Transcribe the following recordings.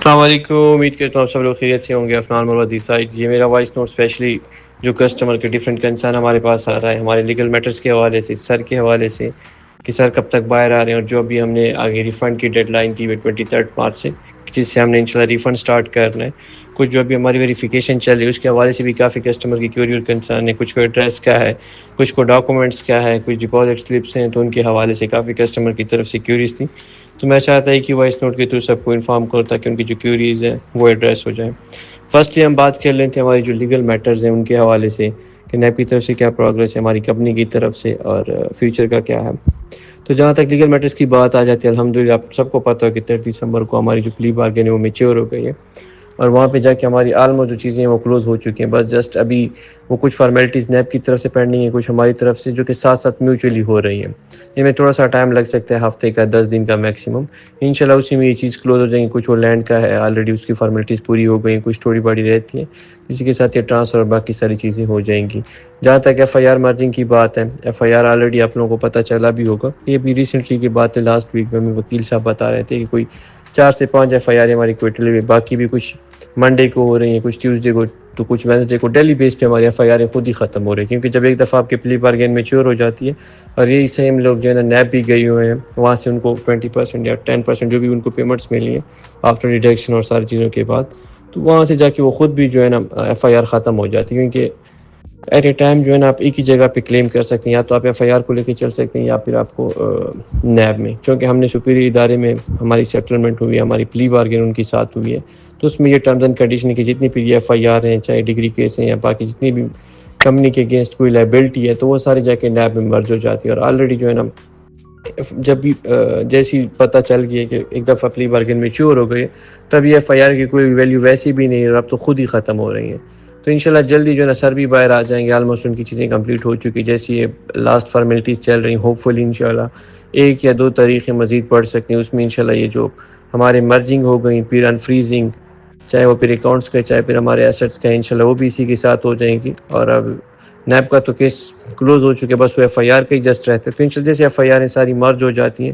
السلام علیکم. امید کرتا ہوں آپ سب لوگ خیریت سے ہوں گے. عفنان مروی سائڈ. یہ میرا وائس نوٹ اسپیشلی جو کسٹمر کے ڈفرینٹ کنسرن ہمارے پاس آ رہا ہے ہمارے لیگل میٹرز کے حوالے سے, سر کے حوالے سے کہ سر کب تک باہر آ رہے ہیں, اور جو ابھی ہم نے آگے ریفنڈ کی ڈیڈ لائن تھی 23 مارچ سے, جس سے ہم نے انشاءاللہ ریفنڈ سٹارٹ کرنا ہے. کچھ جو ابھی ہماری ویریفیکیشن چل رہی ہے اس کے حوالے سے بھی کافی کسٹمر کی کیوری اور کنسرن ہے. کچھ کو ایڈریس کیا ہے, کچھ کو ڈاکومنٹس کیا ہے, کچھ ڈپازٹ سلپس ہیں, تو ان کے حوالے سے کافی کسٹمر کی طرف سے کیوریز تھیں. تو میں چاہتا ہوں کہ وائس نوٹ کے تھرو سب کو انفارم کرو تاکہ ان کی جو کیوریز ہیں وہ ایڈریس ہو جائیں. فرسٹلی ہم بات کر لیتے ہیں ہماری جو لیگل میٹرز ہیں ان کے حوالے سے کہ نیب کی طرف سے کیا پروگرس ہے, ہماری کمپنی کی طرف سے, اور فیوچر کا کیا ہے. تو جہاں تک لیگل میٹرز کی بات آ جاتی ہے, الحمدللہ آپ سب کو پتہ ہو کہ 30 دسمبر کو ہماری جو پلی بارگین ہے وہ میچور ہو گئی ہے, اور وہاں پہ جا کے ہماری آلموسٹ جو چیزیں ہیں وہ کلوز ہو چکی ہیں. بس جسٹ ابھی وہ کچھ فارمیلٹیز نیب کی طرف سے پینڈنگ ہیں, کچھ ہماری طرف سے جو کہ ساتھ ساتھ میوچولی ہو رہی ہیں. یہ میں تھوڑا سا ٹائم لگ سکتا ہے, ہفتے کا 10 دن کا میکسیمم. انشاءاللہ اسی میں یہ چیز کلوز ہو جائیں گی. کچھ وہ لینڈ کا ہے آلریڈی, اس کی فارمیلٹیز پوری ہو گئی ہیں, کچھ تھوڑی بڑی رہتی ہیں, کسی کے ساتھ یہ ٹرانسفر اور باقی ساری چیزیں ہو جائیں گی. جہاں تک ایف آئی آر مرجنگ کی بات ہے, ایف آئی آر آلریڈی آپ لوگوں کو پتہ چلا بھی ہوگا, یہ بھی ریسنٹلی کی بات ہے. لاسٹ ویک میں وکیل صاحب بتا رہے تھے کہ کوئی 4 سے 5 ایف آئی آر ہماری کوئٹہ میں, باقی بھی کچھ منڈے کو ہو رہی ہیں, کچھ ٹیوزڈے کو, تو کچھ وینسڈے کو. ڈیلی بیس پہ ہماری ایف آئی آریں خود ہی ختم ہو رہی ہیں, کیونکہ جب ایک دفعہ آپ کی پلی بارگین میچور ہو جاتی ہے, اور یہی سیم لوگ جو ہے نا نیب بھی گئے ہوئے ہیں, وہاں سے ان کو 20% یا 10% جو بھی ان کو پیمنٹس ملی ہیں آفٹر ڈیڈکشن اور ساری چیزوں کے بعد, تو وہاں سے جا کے وہ خود بھی جو ہے نا ایف آئی آر ختم ہو جاتی ہے. کیونکہ ایٹ اے ٹائم جو ہے نا آپ ایک ہی جگہ پہ کلیم کر سکتے ہیں, یا تو آپ ایف آئی آر کو لے کے چل سکتے ہیں, یا پھر آپ کو نیب میں, چونکہ ہم نے سپیریئر ادارے میں ہماری سیٹلمنٹ ہوئی ہے, ہماری پلی بارگین ان کے ساتھ ہوئی ہے, تو اس میں یہ ٹرمز اینڈ کنڈیشن کی جتنی بھی ایف آئی آر ہیں, چاہے ڈگری کیس ہیں یا باقی جتنی بھی کمپنی کے اگینسٹ کوئی لائبلٹی ہے, تو وہ سارے جا کے نیب میں مرج ہو جاتی ہے. اور آلریڈی جو ہے نا جب بھی جیسی پتہ چل گئی ہے کہ ایک دفعہ پلی بارگین میچور ہو گئے, تب یہ ایف آئی آر کی کوئی ویلیو ویسی بھی نہیں ہے, اور اب تو خود ہی ختم ہو رہی ہیں. تو انشاءاللہ جلدی جو ہے نا سر بھی باہر آ جائیں گے, آلموسٹ ان کی چیزیں کمپلیٹ ہو چکی, جیسی یہ لاسٹ فارمیلٹیز چل رہی ہیں. ہوپ فلی انشاءاللہ 1 یا 2 تاریخیں مزید پڑھ سکتے ہیں, اس میں انشاءاللہ یہ جو ہمارے مرجنگ ہو گئی, پھر انفریزنگ, چاہے وہ پھر اکاؤنٹس کا, چاہے پھر ہمارے ایسٹس کا, انشاءاللہ وہ بھی اسی کے ساتھ ہو جائیں گی. اور اب نیب کا تو کیس کلوز ہو چکے, بس وہ ایف آئی آر کے ہی جسٹ رہتے ہیں. تو انشاءاللہ جیسے ایف آئی آریں ساری مرج ہو جاتی ہیں,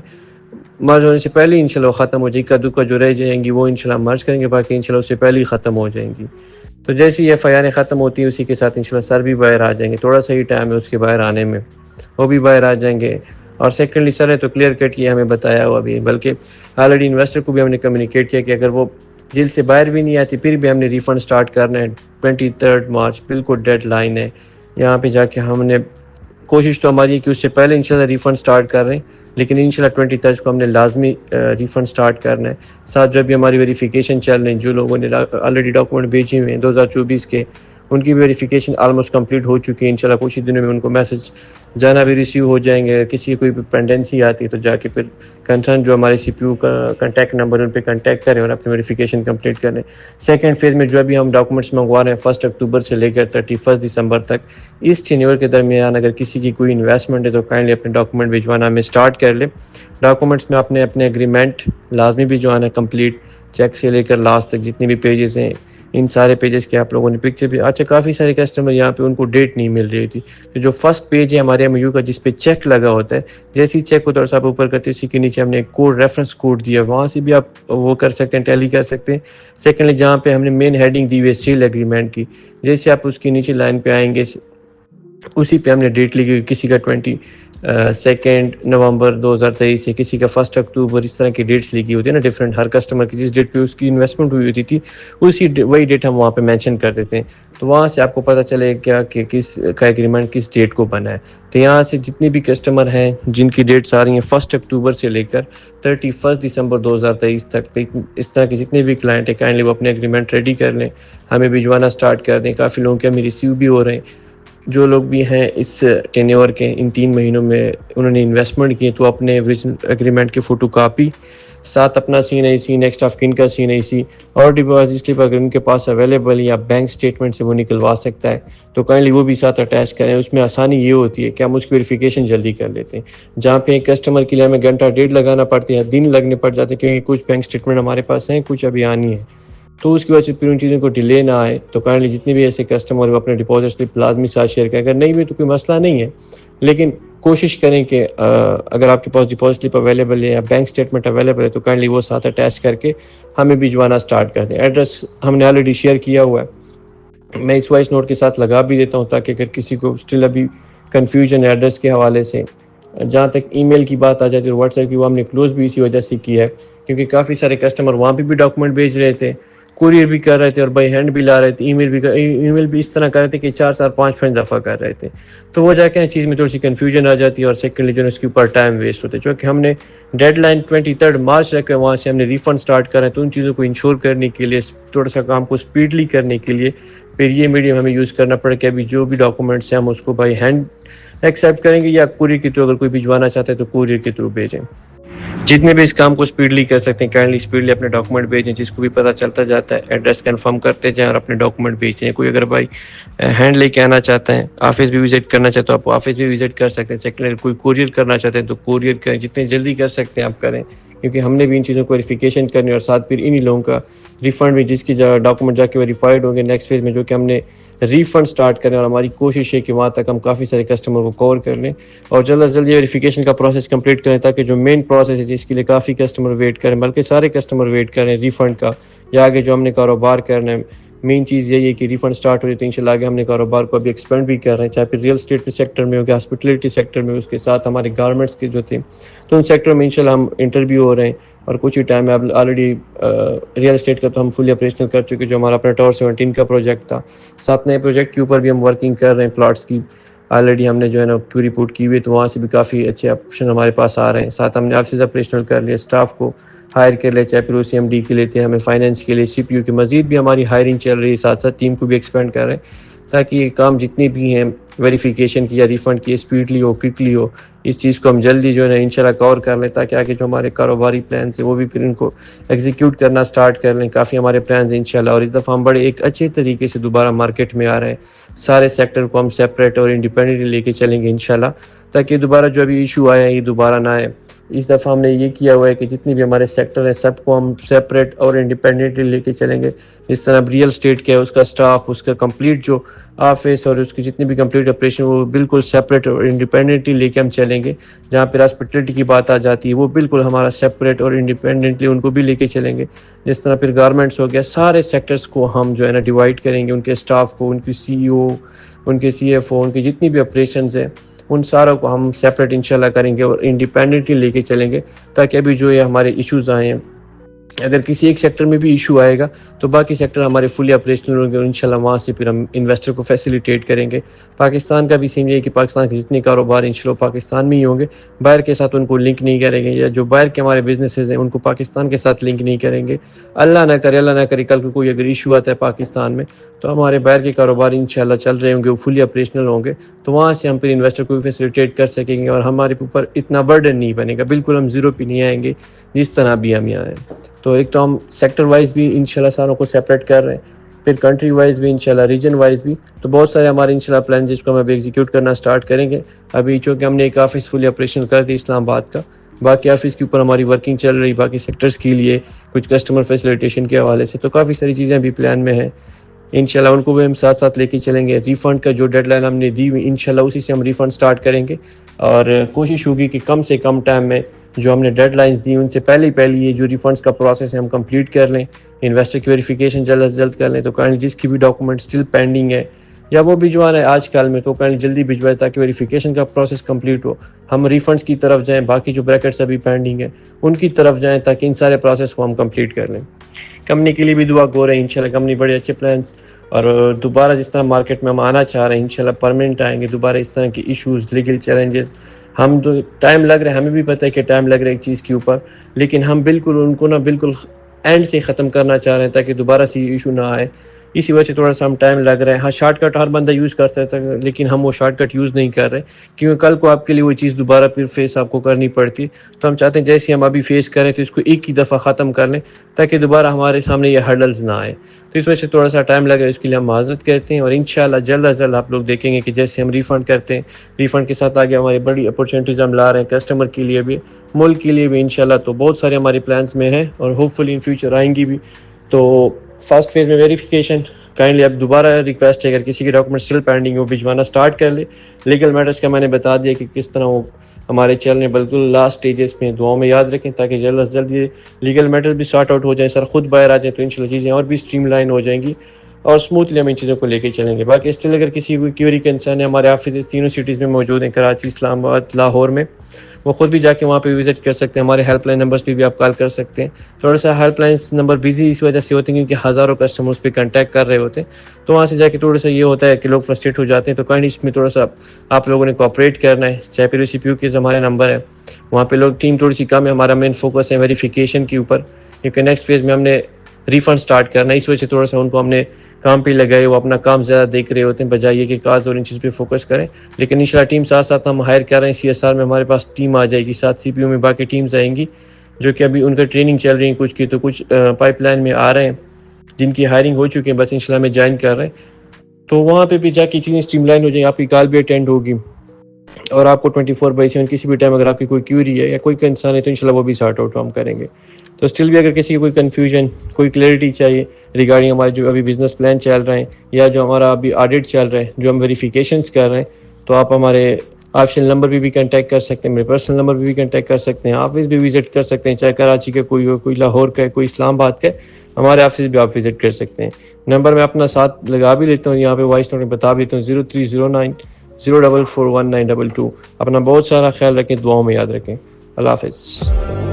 مرج ہونے سے پہلے ہی انشاءاللہ وہ ختم ہو جائے گی. کا دکا جو رہ جائیں گی وہ انشاءاللہ مرج کریں گے, باقی انشاءاللہ اس سے پہلے ہی ختم ہو جائیں گی. تو جیسے ہی ایف آئی آریں ختم ہوتی ہیں اسی کے ساتھ انشاءاللہ سر بھی باہر آ جائیں گے. تھوڑا سا ہی ٹائم ہے اس کے باہر آنے میں, وہ بھی باہر آ جائیں گے. اور سیکنڈلی سر ہے تو کلیئر کٹ یہ ہمیں بتایا ہوا بھی, بلکہ آلریڈی انویسٹر کو بھی ہم نے کمیونیکیٹ کیا کہ اگر وہ جیل سے باہر بھی نہیں آتی پھر بھی ہم نے ریفنڈ سٹارٹ کرنا ہے. 23 مارچ بالکل ڈیڈ لائن ہے. یہاں پہ جا کے ہم نے کوشش تو ہماری ہے کہ اس سے پہلے انشاءاللہ ریفنڈ سٹارٹ کر رہے ہیں, لیکن انشاءاللہ 23 کو ہم نے لازمی ریفنڈ سٹارٹ کرنا ہے. ساتھ جو بھی ہماری ویریفیکیشن چل رہی ہیں, جو لوگوں نے آلریڈی ڈاکومنٹ بھیجے ہوئے ہیں 2024 کے, ان کی ویریفیکیشن آلموسٹ کمپلیٹ ہو چکی ہے. انشاءاللہ کچھ ہی دنوں میں ان کو میسج جانا بھی ریسیو ہو جائیں گے. کسی کی کوئی پینڈنسی آتی ہے تو جا کے پھر کنسرن جو ہمارے سی پی یو کا کنٹیکٹ نمبر ان پہ کنٹیکٹ کریں اور اپنی ویریفیکیشن کمپلیٹ کریں. سیکنڈ فیز میں جو ابھی ہم ڈاکومنٹس منگوا رہے ہیں 1 اکتوبر سے لے کر 31 دسمبر تک, اس ٹینیور کے درمیان اگر کسی کی کوئی انویسٹمنٹ ہے تو کائنڈلی اپنے ڈاکومنٹ بھجوانا ہمیں سٹارٹ کر لیں. ڈاکومنٹس میں اپنے اگریمنٹ لازمی بھی جو آنا کمپلیٹ, چیک سے لے کر لاسٹ تک جتنے بھی پیجز ہیں, ان سارے پیجز کے آپ لوگوں نے پکچر بھی. اچھا کافی سارے کسٹمر یہاں پہ ان کو ڈیٹ نہیں مل رہی تھی, تو جو فرسٹ پیج ہے ہمارے ایم یو کا جس پہ چیک لگا ہوتا ہے, جیسے ہی چیک کو تھوڑا سا آپ اوپر کرتے ہیں اسی کے نیچے ہم نے ایک کوڈ ریفرنس کوڈ دیا, وہاں سے بھی آپ وہ کر سکتے ہیں, ٹیلی کر سکتے ہیں. سیکنڈلی جہاں پہ ہم نے مین ہیڈنگ دی ہوئی ہے سیل ایگریمنٹ کی, جیسے آپ اس کے نیچے لائن پہ آئیں گے اسی پہ ہم نے ڈیٹ لکھی ہوئی, کسی کا 22 نومبر 2023 ہے, کسی کا 1 اکتوبر, اس طرح کی ڈیٹس لکھی ہوتی ہے نا ڈفرینٹ. ہر کسٹمر کی جس ڈیٹ پہ اس کی انویسٹمنٹ ہوئی ہوتی تھی اسی وہی ڈیٹ ہم وہاں پہ مینشن کر دیتے ہیں. تو وہاں سے آپ کو پتہ چلے کیا کہ کس کا ایگریمنٹ کس ڈیٹ کو بنا ہے. تو یہاں سے جتنی بھی کسٹمر ہیں جن کی ڈیٹس آ رہی ہیں 1 اکتوبر سے لے کر 31 دسمبر 2023 تک, اس طرح کے جتنے بھی کلائنٹ ہیں کائنڈلی وہ اپنے ایگریمنٹ ریڈی کر لیں, ہمیں بھجوانا سٹارٹ کر دیں. کافی لوگوں کے ہمیں ریسیو بھی ہو رہے ہیں. جو لوگ بھی ہیں اس ٹینیور کے ان 3 مہینوں میں انہوں نے انویسٹمنٹ کی تو اپنے ایگریمنٹ کی فوٹو کاپی ساتھ اپنا سین آئی سی, نیکسٹ آف کن کا سین آئی سی اور ڈپازٹ سلپ اگر ان کے پاس اویلیبل یا بینک اسٹیٹمنٹ سے وہ نکلوا سکتا ہے تو کائنڈلی وہ بھی ساتھ اٹیچ کریں. اس میں آسانی یہ ہوتی ہے کہ ہم اس کی ویریفیکیشن جلدی کر لیتے ہیں, جہاں پہ ایک کسٹمر کے لیے ہمیں گھنٹہ ڈیڑھ لگانا پڑتی ہے, دن لگنے پڑ جاتے ہیں, کیونکہ کچھ بینک اسٹیٹمنٹ ہمارے پاس ہیں, کچھ ابھی آنی ہے. تو اس کی وجہ سے پھر ان چیزوں کو ڈیلے نہ آئے, تو کائنڈلی جتنے بھی ایسے کسٹمر وہ اپنے ڈپازٹ سلپ لازمی ساتھ شیئر کریں. اگر نہیں بھی تو کوئی مسئلہ نہیں ہے, لیکن کوشش کریں کہ اگر آپ کے پاس ڈپازٹ سلپ اویلیبل ہے یا بینک اسٹیٹمنٹ اویلیبل ہے تو کائنڈلی وہ ساتھ اٹیچ کر کے ہمیں بھجوانا اسٹارٹ کر دیں. ایڈریس ہم نے آلریڈی شیئر کیا ہوا ہے, میں اس وائس نوٹ کے ساتھ لگا بھی دیتا ہوں تاکہ اگر کسی کو اسٹل ابھی کنفیوژن ہے ایڈریس کے حوالے سے. جہاں تک ای میل کی بات آ جاتی ہے اور واٹس ایپ کی, وہ ہم نے کلوز بھی اسی وجہ سے کی ہے کیونکہ کافی سارے کسٹمر وہاں پہ بھی ڈاکومنٹ بھیج رہے تھے, کوریئر بھی کر رہے تھے اور بائی ہینڈ بھی لا رہے تھے, ای میل بھی اس طرح کر رہے تھے کہ 4-5 دفعہ کر رہے تھے. تو وہ جا کے چیز میں تھوڑی سی کنفیوژن آ جاتی ہے اور سیکنڈلی جو ہے اس کے اوپر ٹائم ویسٹ ہوتا ہے. چونکہ ہم نے ڈیڈ لائن 23 مارچ رکھ کے وہاں سے ہم نے ریفنڈ سٹارٹ کر رہے ہیں, تو ان چیزوں کو انشور کرنے کے لیے, تھوڑا سا کام کو اسپیڈلی کرنے کے لیے پھر یہ میڈیم ہمیں یوز کرنا پڑے کہ ابھی جو بھی ڈاکومنٹس ہیں ہم اس کو بائی ہینڈ ایکسیپٹ کریں گے یا کوریئر کے تھرو, اگر کوئی بھجوانا چاہتا ہے تو کوریئر کے تھرو بھیجیں. جتنے بھی اس کام کو اسپیڈلی کر سکتے ہیں کائنڈلی اسپیڈلی اپنے ڈاکومنٹ بھیجیں, جس کو بھی پتہ چلتا جاتا ہے ایڈریس کنفرم کرتے جائیں اور اپنے ڈاکومنٹ بھیجتے ہیں. کوئی اگر بھائی ہینڈ لے کے آنا چاہتا ہے, آفس بھی وزٹ کرنا چاہتے ہیں آپ آفس بھی وزٹ کر سکتے ہیں. سیکنڈ کوئی کوریئر کرنا چاہتے ہیں تو کوریئر کریں, جتنے جلدی کر سکتے ہیں آپ کریں, کیونکہ ہم نے بھی ان چیزوں کو ویریفیکیشن کرنی اور ساتھ پھر انہی لوگوں کا ریفنڈ بھی, جس کی ڈاکومنٹ جا کے ویریفائڈ ہوں گے نیکسٹ فیز میں, جو کہ ہم نے ریفنڈ سٹارٹ کریں. اور ہماری کوشش ہے کہ وہاں تک ہم کافی سارے کسٹمر کو کور کر لیں اور جلد از جلد یہ ویریفیکیشن کا پروسیس کمپلیٹ کریں, تاکہ جو مین پروسیس ہے جس کے لیے کافی کسٹمر ویٹ کریں, بلکہ سارے کسٹمر ویٹ کریں ریفنڈ کا, یا آگے جو ہم نے کاروبار کرنا ہے. مین چیز یہی ہے کہ ریفنڈ سٹارٹ ہو جائے تو انشاءاللہ آگے ہم نے کاروبار کو ابھی ایکسپینڈ بھی کر رہے ہیں, چاہے پھر ریئل اسٹیٹ سیکٹر میں ہو گیا, ہاسپٹلٹی سیکٹر میں, اس کے ساتھ ہمارے گارمنٹس کے جو تھے, تو ان سیکٹر میں انشاءاللہ ہم انٹرویو ہو رہے ہیں. اور کچھ ہی ٹائم میں اب آلریڈی ریئل اسٹیٹ کا تو ہم فلی آپریشنل کر چکے, جو ہمارا اپنا ٹاور 17 کا پروجیکٹ تھا. 7 نئے پروجیکٹ کے اوپر بھی ہم ورکنگ کر رہے ہیں, پلاٹس کی آلریڈی ہم نے جو ہے نا کیوری پوٹ کی ہوئی ہے, تو وہاں سے بھی کافی اچھے آپشن ہمارے پاس آ رہے ہیں. ساتھ ہم نے آفس آپریشنل کر لیا, اسٹاف کو ہائر کر لے, چاہے پھر او سی ایم ڈی کے لیتے ہیں, ہمیں فائنینس کے لیے سی پی یو کے مزید بھی ہماری ہائرنگ چل رہی ہے, ساتھ ساتھ ٹیم کو بھی ایکسپینڈ کر رہے ہیں تاکہ یہ کام جتنے بھی ہیں ویریفیکیشن کی یا ریفنڈ کی اسپیڈلی ہو, کوئکلی ہو. اس چیز کو ہم جلدی جو ہے نا انشاءاللہ کور کر لیں, تاکہ آگے جو ہمارے کاروباری پلانس ہیں وہ بھی پھر ان کو ایگزیکیوٹ کرنا سٹارٹ کر لیں. کافی ہمارے پلانز ہیں انشاءاللہ, اور اس دفعہ ہم بڑے ایک اچھے طریقے سے دوبارہ مارکیٹ میں آ رہے ہیں. سارے سیکٹر کو ہم سیپریٹ اور انڈیپینڈنٹلی لے کے چلیں گے انشاءاللہ, تاکہ دوبارہ جو ابھی ایشو آئے ہیں یہ دوبارہ نہ آئے. اس دفعہ ہم نے یہ کیا ہوا ہے کہ جتنے بھی ہمارے سیکٹر ہیں سب کو ہم سیپریٹ اور انڈیپینڈنٹلی لے کے چلیں گے. جس طرح ریئل اسٹیٹ کیا ہے, اس کا سٹاف, اس کا کمپلیٹ جو آفس اور اس کی جتنی بھی کمپلیٹ آپریشن, وہ بالکل سیپریٹ اور انڈیپینڈنٹلی لے کے ہم چلیں گے. جہاں پہ ہاسپٹلٹی کی بات آ جاتی ہے, وہ بالکل ہمارا سیپریٹ اور انڈیپینڈنٹلی ان کو بھی لے کے چلیں گے. جس طرح پھر گارمنٹس ہو گیا, سارے سیکٹرز کو ہم جو ہے نا ڈیوائڈ کریں گے, ان کے سٹاف کو, ان کی سی ای او, ان کے سی ایف او, ان کی جتنی بھی آپریشنز ہیں ان ساروں کو ہم سیپریٹ انشاءاللہ کریں گے اور انڈیپینڈنٹلی لے کے چلیں گے. تاکہ ابھی جو یہ ہمارے ایشوز آئے ہیں, اگر کسی ایک سیکٹر میں بھی ایشو آئے گا تو باقی سیکٹر ہمارے فلی آپریشنل ہوں گے, اور انشاءاللہ وہاں سے پھر ہم انویسٹر کو فیسیلیٹیٹ کریں گے. پاکستان کا بھی سیم یہ ہے کہ پاکستان کے جتنے کاروبار انشاءاللہ پاکستان میں ہی ہوں گے, باہر کے ساتھ ان کو لنک نہیں کریں گے, یا جو باہر کے ہمارے بزنسز ہیں ان کو پاکستان کے ساتھ لنک نہیں کریں گے. اللہ نہ کرے کل کو کوئی اگر ایشو آتا ہے پاکستان میں, تو ہمارے باہر کے کاروبار انشاءاللہ چل رہے ہوں گے, وہ فلی آپریشنل ہوں گے, تو وہاں سے ہم پھر انویسٹر کو بھی فیسیلیٹیٹ کر سکیں گے, اور ہمارے اوپر اتنا برڈن نہیں بنے گا. بالکل ہم زیرو پہ نہیں آئیں گے جس طرح بھی ہم یہاں ہیں. تو ایک تو ہم سیکٹر وائز بھی انشاءاللہ ساروں کو سیپریٹ کر رہے ہیں, پھر کنٹری وائز بھی انشاءاللہ, ریجن وائز بھی. تو بہت سارے ہمارے انشاءاللہ پلان جس کو ہم ابھی ایگزیکیوٹ کرنا سٹارٹ کریں گے. ابھی چونکہ ہم نے ایک آفس فلی آپریشنل کر دی اسلام آباد کا, باقی آفس کے اوپر ہماری ورکنگ چل رہی, باقی سیکٹرز کے لیے کچھ کسٹمر فیسیلیٹیشن کے حوالے سے, تو کافی ساری چیزیں بھی پلان میں ہیں انشاءاللہ, ان کو بھی ہم ساتھ ساتھ لے کے چلیں گے. ریفنڈ کا جو ڈیڈ لائن ہم نے دی ہوئی انشاءاللہ اسی سے ہم ریفنڈ سٹارٹ کریں گے, اور کوشش ہوگی کہ کم سے کم ٹائم میں جو ہم نے ڈیڈ لائنز دی ان سے پہلے یہ جو ریفنڈز کا پروسیس ہے ہم کمپلیٹ کر لیں. انویسٹر کی ویریفیکیشن جلد از جلد کر لیں, تو کائنڈلی جس کی بھی ڈاکومنٹ اسٹل پینڈنگ ہے یا وہ بھجوانا ہے آج کل میں, تو کائنڈلی جلدی بھجوائے تاکہ ویریفیکیشن کا پروسیس کمپلیٹ ہو, ہم ریفنڈز کی طرف جائیں. باقی جو بریکٹس ابھی پینڈنگ ہے ان کی طرف جائیں, تاکہ ان سارے پروسیس کو ہم کمپلیٹ کر لیں. کمپنی کے لیے بھی دعا گو رہے ہیں انشاءاللہ, کمپنی بڑے اچھے پلانس, اور دوبارہ جس طرح مارکیٹ میں ہم آنا چاہ رہے ہیں انشاءاللہ پرماننٹ آئیں گے. دوبارہ اس طرح کے ایشوز, لیگل چیلنجز, ہم تو ٹائم لگ رہا ہے, ہمیں بھی پتہ ہے کہ ٹائم لگ رہا ہے ایک چیز کے اوپر, لیکن ہم بالکل ان کو بالکل اینڈ سے ختم کرنا چاہ رہے ہیں تاکہ دوبارہ سے ایشو نہ آئے. اسی وجہ سے تھوڑا سا ہم ٹائم لگ رہا ہے. ہاں شارٹ کٹ ہر بندہ یوز کر سکتا ہے, لیکن ہم وہ شارٹ کٹ یوز نہیں کر رہے, کیونکہ کل کو آپ کے لیے وہ چیز دوبارہ پھر فیس آپ کو کرنی پڑتی. تو ہم چاہتے ہیں جیسے ہم ابھی فیس کریں تو اس کو ایک ہی دفعہ ختم کر لیں, تاکہ دوبارہ ہمارے سامنے یہ ہرڈلز نہ آئے. تو اس وجہ سے تھوڑا سا ٹائم لگا, اس کے لیے ہم معذرت کرتے ہیں, اور انشاءاللہ جلد از جلد آپ لوگ دیکھیں گے کہ جیسے ہم ریفنڈ کرتے ہیں, ریفنڈ کے ساتھ آگے ہماری بڑی اپورچونیٹیز ہم لا رہے ہیں کسٹمر کے لیے بھی, ملک کے لیے بھی انشاءاللہ. تو بہت سارے ہمارے پلانس میں ہیں اور ہوپ فلی ان فیوچر آئیں گی بھی. تو فرسٹ فیز میں ویریفیکیشن کائنڈلی اب دوبارہ ریکویسٹ ہے اگر کسی کے ڈاکومنٹ اسٹل پینڈنگ ہو بھجوانا سٹارٹ کر لے. لیگل میٹرز کا میں نے بتا دیا کہ کس طرح وہ ہمارے چل رہے ہیں بالکل لاسٹ سٹیجز میں. دعاؤں میں یاد رکھیں تاکہ جلد از جلد یہ لیگل میٹر بھی سارٹ آؤٹ ہو جائیں, سر خود باہر آ جائیں, تو انشاءاللہ چیزیں اور بھی اسٹریم لائن ہو جائیں گی اور اسموتھلی ہم ان چیزوں کو لے کے چلیں گے. باقی اسٹل اگر کسی کوئی کیوری کنسرن ہے, ہمارے آفس تینوں سٹیز میں موجود ہیں, کراچی, اسلام آباد, لاہور میں, وہ خود بھی جا کے وہاں پہ وزٹ کر سکتے ہیں. ہمارے ہیلپ لائن نمبرس پہ بھی آپ کال کر سکتے ہیں. تھوڑا سا ہیلپ لائن نمبر بزی اس وجہ سے ہوتے ہیں کیونکہ ہزاروں کسٹمرس پہ کنٹیکٹ کر رہے ہوتے ہیں, تو وہاں سے جا کے تھوڑا سا یہ ہوتا ہے کہ لوگ فرسٹریٹ ہو جاتے ہیں. تو کائنڈلی اس میں تھوڑا سا آپ لوگوں نے کوآپریٹ کرنا ہے. چاہے پھر سی پی یو کے ہمارے نمبر ہے, وہاں پہ لوگ ٹیم تھوڑی سی کم ہے. ہمارا مین فوکس ہے ویریفیکیشن کے اوپر, کیونکہ نیکسٹ فیز میں ہم نے ریفنڈ سٹارٹ کرنا ہے. اس وجہ سے تھوڑا سا ان کو ہم نے کام پہ لگائے, وہ اپنا کام زیادہ دیکھ رہے ہوتے ہیں بجائے کہ کاز اور ان چیز پہ فوکس کریں. لیکن انشاءاللہ ٹیم ساتھ ساتھ ہم ہائر کر رہے ہیں. سی ایس آر میں ہمارے پاس ٹیم آ جائے گی, ساتھ سی پی یو میں باقی ٹیمز آئیں گی جو کہ ابھی ان کا ٹریننگ چل رہی ہے کچھ کی, تو کچھ پائپ لائن میں آ رہے ہیں جن کی ہائرنگ ہو چکی ہے, بس انشاءاللہ میں جوائن کر رہے ہیں. تو وہاں پہ بھی جا کے چیزیں اسٹریم لائن ہو جائیں. آپ کی کال بھی اٹینڈ ہوگی اور آپ کو 24/7 کسی بھی ٹائم اگر آپ کی کوئی کیوری ہے یا کوئی کنسرن ہے تو انشاءاللہ وہ بھی سارٹ آؤٹ ہم کریں گے. تو اسٹل بھی اگر کسی کی کوئی کنفیوژن, کوئی کلیئرٹی چاہیے ریگارڈنگ ہمارے جو ابھی بزنس پلان چل رہے ہیں یا جو ہمارا ابھی آڈٹ چل رہا ہے, جو ہم ویریفیکیشنس کر رہے ہیں, تو آپ ہمارے آفیشیل نمبر پہ بھی کنٹیکٹ کر سکتے ہیں, میرے پرسنل نمبر پہ بھی کنٹیکٹ کر سکتے ہیں, آفس بھی وزٹ کر سکتے ہیں, چاہے کراچی کا کوئی ہو, کوئی لاہور کا ہے, کوئی اسلام آباد کا ہے, ہمارے آفس بھی آپ وزٹ کر سکتے ہیں. نمبر میں اپنا ساتھ لگا بھی لیتا ہوں, یہاں پہ وائس نوٹ میں بتا بھی دیتا ہوں, 0309 0441922. اپنا بہت سارا خیال رکھیں, دعاؤں میں یاد رکھیں. اللہ حافظ.